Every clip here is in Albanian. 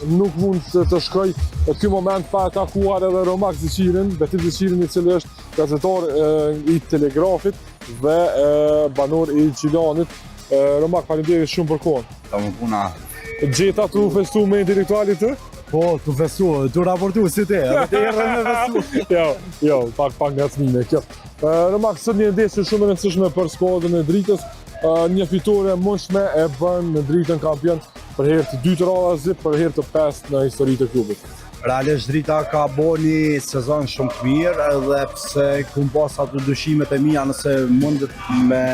nuk mund të shkoj në ky moment pa takuar edhe Romak Zeqirin, Betim Zeqirin i cili është gazetar i Telegrafit dhe banor i Gjilanit. Romak, faleminderit shumë për kohën. Kamë puna. Gjeta tu festu me intelektualit të? Po, tu festu, tu raportu si te, edhe te erë me festu. Jo, pak ngacmime kjo. Romak, sot një ndeshje shumë e rëndësishme për skuadrën e Dritës. Një fitore mundshme e bën në Dritën kampion për herë të dytë radhazi, për herë të pestë në historitë e klubit. Realisht Drita ka bo një sezon shumë të mirë, edhe pse kum pas ato dyshimet e mia nëse mundet me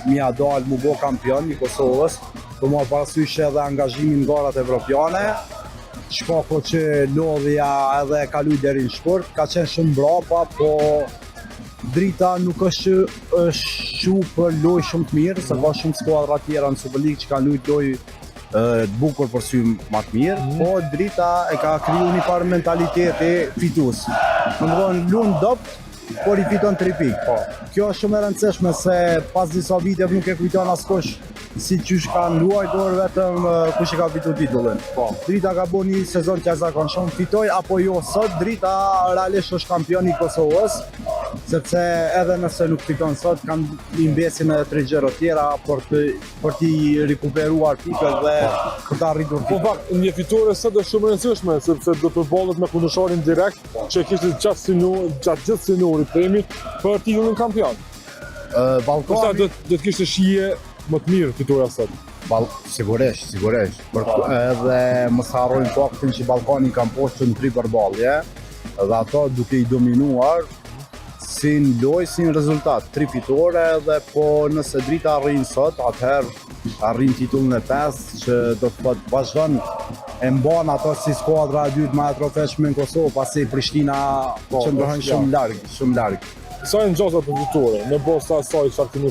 mia dalë mu bo kampion i Kosovës, për marrë parasysh edhe angazhimin në garat evropiane, shkako që lodhja edhe ka luajtur deri në shkurt, ka qenë shumë brapa, po Drita nuk është për lojë shumë të mirë, se ka shumë skuadra tjera në Superligë që kanë luajtur lojë të bukur për sy më të mirë, po Drita e ka kriju një farë mentaliteti fitues. Domethënë luan dopt, por i fiton 3 pikë. Po. Kjo është shumë e rëndësishme se pas disa viteve nuk e kujton askush si qysh kanë luajtur, vetëm kush e ka fitu titullin. Po. Drita ka bërë një sezon që zakonshëm, fitoj apo jo sot, Drita realisht është kampion i Kosovës, sepse edhe nëse nuk fiton sot, kanë një mbesin edhe 3 gjëra tjera për t'i rikuperuar pikët dhe për t'a arritur pikët. Po fakt, një fitore sot është shumë e rëndësishme, sepse do të përballet me kundërshtarin direkt që kishte gjatë gjithë sinorit premit për titullin kampion. Ballkani do të kishte shije më të mirë fitoria sot. Sigurisht. Edhe mos harrojmë faktin që Ballkani kanë postur në 3 përballje, dhe ato duke i dominuar si në lojë, si në rezultat. 3 fitore dhe po nëse Drita arrin sot, atëherë arrin titullin e 5 që do të thotë vazhdon e mban ato si skuadra e dytë më e trofeshme në Kosovë, pasi Prishtina që ndrohen shumë larg. Sa e ngjatë atë fitore, në bosta asaj çfarë